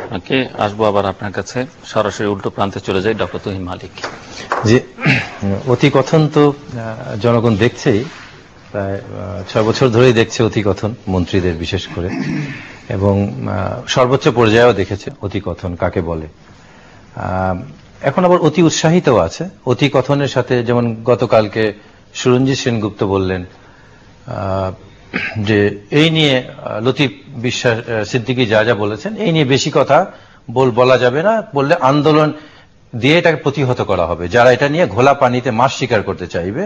আপনাকে আসবো আবার আপনার কাছে, সরাসরি উল্টো প্রান্তে চলে যাই ডক্টর তুহিন মালিক। যে অতিকথন তো জনগণ দেখছেই, প্রায় 6 বছর ধরেই দেখছে অতিকথন, মন্ত্রীদের বিশেষ করে, এবং সর্বোচ্চ পর্যায়েও দেখেছে অতিকথন কাকে বলে। এখন আবার অতি উৎসাহিতও আছে অতিকথনের সাথে। যেমন গতকালকে সুরঞ্জিত সেনগুপ্ত বললেন যে এই নিয়ে লতিফ বিশ্বাস সিদ্দিকী যা যা বলেছেন এই নিয়ে বেশি কথা বলা যাবে না, বললে আন্দোলন দিয়ে এটাকে প্রতিহত করা হবে যারা এটা নিয়ে ঘোলা পানিতে মাছ শিকার করতে চাইবে।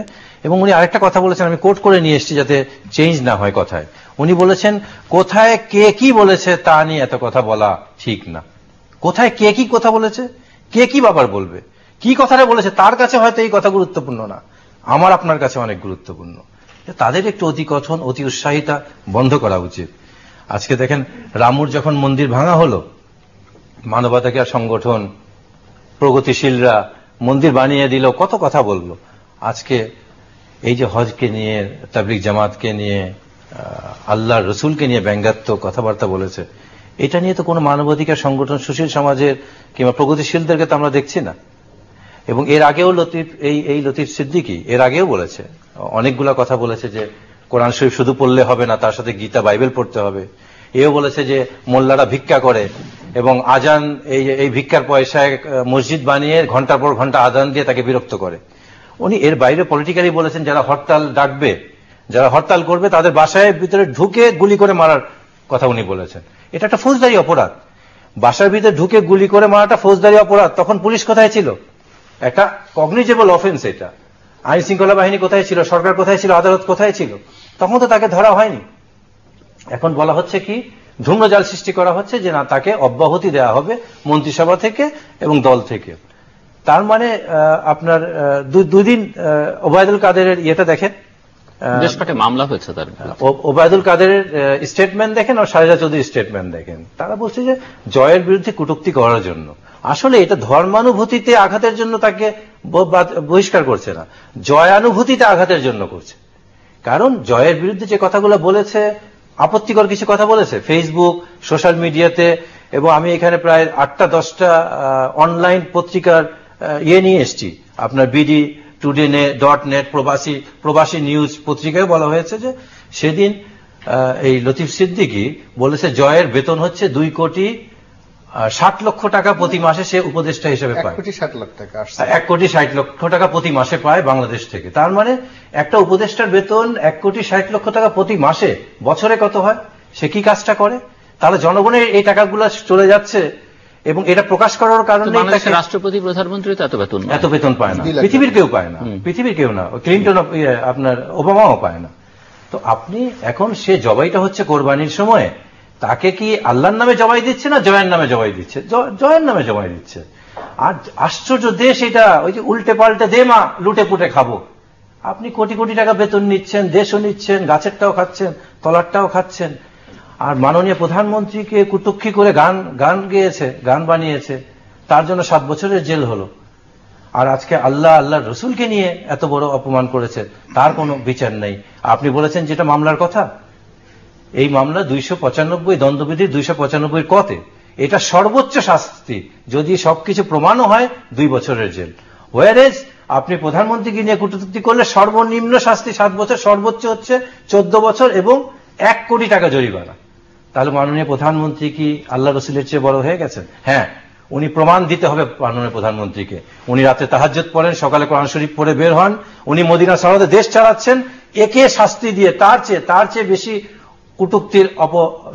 এবং উনি আরেকটা কথা বলেছেন, আমি কোট করে নিয়ে এসেছি যাতে চেঞ্জ না হয় কথায়। উনি বলেছেন কোথায় কে কি বলেছে তা নিয়ে এত কথা বলা ঠিক না। কোথায় কে কি কথা বলেছে, কে কি বাবার বলবে, কি কথাটা বলেছে তার কাছে হয়তো এই কথা গুরুত্বপূর্ণ না, আমার আপনার কাছে অনেক গুরুত্বপূর্ণ। তাদের একটু অতিকথন অতি উৎসাহিতা বন্ধ করা উচিত। আজকে দেখেন রামুর যখন মন্দির ভাঙা হলো, মানবাধিকার সংগঠন প্রগতিশীলরা মন্দির বানিয়ে দিল, কত কথা বললো। আজকে এই যে হজকে নিয়ে, তাবলিগ জামাতকে নিয়ে, আল্লাহ রসুলকে নিয়ে ব্যঙ্গাত্মক কথাবার্তা বলেছে, এটা নিয়ে তো কোনো মানবাধিকার সংগঠন, সুশীল সমাজের কিংবা প্রগতিশীলদেরকে তো আমরা দেখছি না। এবং এর আগেও লতিফ সিদ্দিকী এর আগেও বলেছে, অনেকগুলা কথা বলেছে যে কোরআন শরীফ শুধু পড়লে হবে না, তার সাথে গীতা বাইবেল পড়তে হবে। এও বলেছে যে মোল্লারা ভিক্ষা করে এবং আজান এই ভিক্ষার পয়সায় মসজিদ বানিয়ে ঘন্টার পর ঘন্টা আজান দিয়ে তাকে বিরক্ত করে। উনি এর বাইরে পলিটিক্যালি বলেছেন যারা হরতাল ডাকবে, যারা হরতাল করবে তাদের বাসায় ভিতরে ঢুকে গুলি করে মারার কথা উনি বলেছেন। এটা একটা ফৌজদারি অপরাধ। বাসার ভিতরে ঢুকে গুলি করে মারাটা ফৌজদারি অপরাধ। তখন পুলিশ কোথায় ছিল? একটা কগনিজেবল অফেন্স এটা। আইন শৃঙ্খলা বাহিনী কোথায় ছিল? সরকার কোথায় ছিল? আদালত কোথায় ছিল? তখন তো তাকে ধরা হয়নি। এখন বলা হচ্ছে কি, ধূম্রজাল সৃষ্টি করা হচ্ছে যে না, তাকে অব্যাহতি দেওয়া হবে মন্ত্রিসভা থেকে এবং দল থেকে। তার মানে আপনার দুদিন ওবায়দুল কাদেরের ইয়েটা দেখেন, মামলা হয়েছে তার, ওবায়দুল কাদেরের স্টেটমেন্ট দেখেন আর শাহরিজা চৌধুরীর স্টেটমেন্ট দেখেন। তারা বলছে যে জয়ের বিরুদ্ধে কটূক্তি করার জন্য। আসলে এটা ধর্মানুভূতিতে আঘাতের জন্য তাকে বহিষ্কার করছে না, জয়ানুভূতিতে আঘাতের জন্য করছে। কারণ জয়ের বিরুদ্ধে যে কথাগুলো বলেছে, আপত্তিকর কিছু কথা বলেছে ফেসবুক, সোশ্যাল মিডিয়াতে, এবং আমি এখানে প্রায় 8টা-10টা অনলাইন পত্রিকার ইয়ে নিয়ে এসছি, আপনার বিডি টুডে.net, প্রবাসী নিউজ পত্রিকায় বলা হয়েছে যে সেদিন এই লতিফ সিদ্দিকী বলেছে জয়ের বেতন হচ্ছে 2,60,00,000 টাকা প্রতি মাসে সে উপদেষ্টা হিসেবে পায়। 1,60,00,000 টাকা প্রতি মাসে পায় বাংলাদেশ থেকে। তার মানে একটা উপদেষ্টার বেতন 1,60,00,000 টাকা প্রতি মাসে, বছরে কত হয়? সে কি কাজটা করে? তাহলে জনগণের এই টাকাগুলো চলে যাচ্ছে এবং এটা প্রকাশ করার কারণে রাষ্ট্রপতি প্রধানমন্ত্রী তো এত বেতন পায় না, পৃথিবীর কেউ পায় না, পৃথিবীর কেউ না, ক্লিন্টন আপনার ওবামাও পায় না। তো আপনি এখন সে জবাইটা হচ্ছে কোরবানির সময়, তাকে কি আল্লাহর নামে জবাই দিচ্ছে না জয়ের নামে জবাই দিচ্ছে? জয়ের নামে জবাই দিচ্ছে। আর আশ্চর্য দেশ এটা, ওই যে উল্টে পাল্টে দে মা লুটে পুটে খাবো। আপনি কোটি কোটি টাকা বেতন নিচ্ছেন, দেশও নিচ্ছেন, গাছেরটাও খাচ্ছেন, তলারটাও খাচ্ছেন। আর মাননীয় প্রধানমন্ত্রীকে কুটুক্ষি করে গান গেয়েছে, গান বানিয়েছে, তার জন্য 7 বছরের জেল হলো। আর আজকে আল্লাহ রসুলকে নিয়ে এত বড় অপমান করেছে, তার কোনো বিচার নেই। আপনি বলেছেন যেটা মামলার কথা, এই মামলা 295 দণ্ডবিধির 295 কতে, এটা সর্বোচ্চ শাস্তি যদি সবকিছু প্রমাণও হয় 2 বছরের জেল। ওয়ারেজ আপনি প্রধানমন্ত্রীকে নিয়ে কটূক্তি করলে সর্বনিম্ন শাস্তি 7 বছর, সর্বোচ্চ হচ্ছে 14 বছর এবং 1 কোটি টাকা জরিমানা। তাহলে মাননীয় প্রধানমন্ত্রী কি আল্লাহ রসুলের চেয়ে বড় হয়ে গেছেন? হ্যাঁ, উনি প্রমাণ দিতে হবে মাননীয় প্রধানমন্ত্রীকে। উনি রাতে তাহাজ্জুদ পড়েন, সকালে কোরআন শরীফ পড়ে বের হন, উনি মদিনা সনদে দেশ চালাচ্ছেন। একে শাস্তি দিয়ে তার চেয়ে বেশি কটূক্তির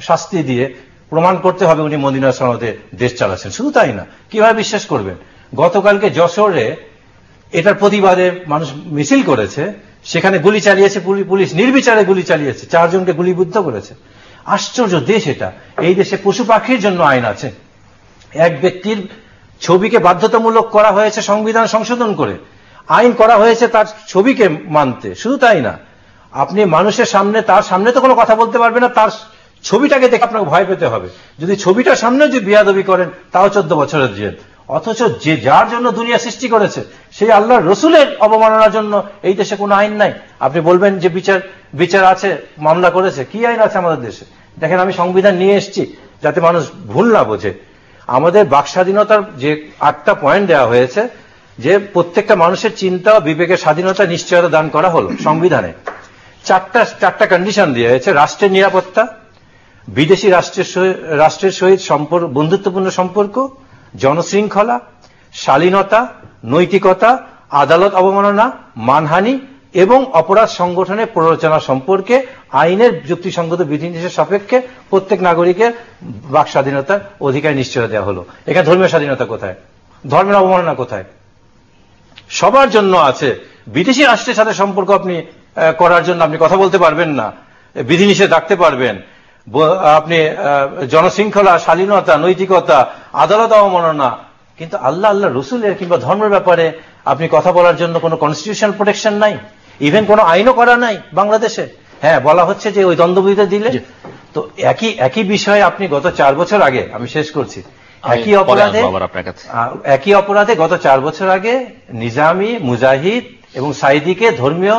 শাস্তি দিয়ে প্রমাণ করতে হবে উনি মদিনা সনদে দেশ চালাচ্ছেন। শুধু তাই না, কিভাবে বিশ্বাস করবেন? গতকালকে যশোরে এটার প্রতিবাদে মানুষ মিছিল করেছে, সেখানে গুলি চালিয়েছে পুলিশ, নির্বিচারে গুলি চালিয়েছে, 4 জনকে গুলিবিদ্ধ করেছে। আশ্চর্য দেশ এটা। এই দেশে পশু পাখির জন্য আইন আছে। এক ব্যক্তির ছবিকে বাধ্যতামূলক করা হয়েছে সংবিধান সংশোধন করে, আইন করা হয়েছে তার ছবিকে মানতে। শুধু তাই না, আপনি মানুষের সামনে, তার সামনে তো কোনো কথা বলতে পারবে না, তার ছবিটাকে দেখে আপনাকে ভয় পেতে হবে। যদি ছবিটার সামনে যদি বিয়াদবি করেন তাও 14 বছরের জেল। অথচ যে যার জন্য দুনিয়া সৃষ্টি করেছে সেই আল্লাহর রসুলের অবমাননার জন্য এই দেশে কোনো আইন নাই। আপনি বলবেন যে বিচার আছে, মামলা করেছে, কি আইন আছে আমাদের দেশে? দেখেন, আমি সংবিধান নিয়ে এসেছি যাতে মানুষ ভুল না বোঝে। আমাদের বাক স্বাধীনতার যে 8টা পয়েন্ট দেওয়া হয়েছে, যে প্রত্যেকটা মানুষের চিন্তা ও বিবেকের স্বাধীনতা নিশ্চয়তা দান করা হলো সংবিধানে। চারটা কন্ডিশন দেওয়া হয়েছে: রাষ্ট্রের নিরাপত্তা, বিদেশি রাষ্ট্রের সহিত বন্ধুত্বপূর্ণ সম্পর্ক, জনশৃঙ্খলা, শালীনতা, নৈতিকতা, আদালত অবমাননা, মানহানি এবং অপরাধ সংগঠনের প্ররোচনা সম্পর্কে আইনের যুক্তিসঙ্গত বিধিনিষেধের সাপেক্ষে প্রত্যেক নাগরিকের বাক স্বাধীনতার অধিকার নিশ্চয়তা দেওয়া হলো। এখানে ধর্মীয় স্বাধীনতা কোথায়? ধর্মের অবমাননা কোথায়? সবার জন্য আছে। বিদেশি রাষ্ট্রের সাথে সম্পর্ক আপনি করার জন্য আপনি কথা বলতে পারবেন না, বিধিনিষেধ রাখতে পারবেন। আপনি জনশৃঙ্খলা, শালীনতা, নৈতিকতা, আদালত অবমাননা, কিন্তু আল্লাহ রসুলের কিংবা ধর্মের ব্যাপারে আপনি কথা বলার জন্য কোনো কনস্টিটিউশনাল প্রোটেকশন নাই, ইভেন কোনো আইনও করা নাই বাংলাদেশে। হ্যাঁ, বলা হচ্ছে যে ওই দ্বন্দ্ববিধিতে দিলে। তো একই বিষয়ে আপনি গত 4 বছর আগে, আমি শেষ করছি, একই অপরাধে গত 4 বছর আগে নিজামী, মুজাহিদ এবং সাইদিকে ধর্মীয়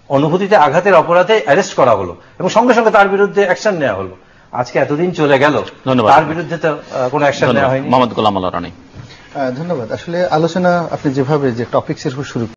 অনুভূতিতে আঘাতের অপরাধে অ্যারেস্ট করা হলো এবং সঙ্গে সঙ্গে তার বিরুদ্ধে অ্যাকশন নেওয়া হলো। আজকে এতদিন চলে গেল, তার বিরুদ্ধে তো কোনো অ্যাকশন নেওয়া হয়নি। মোহাম্মদ গোলাম আল্লাহ রানী, ধন্যবাদ। আসলে আলোচনা আপনি যেভাবে যে টপিকসের উপর শুরু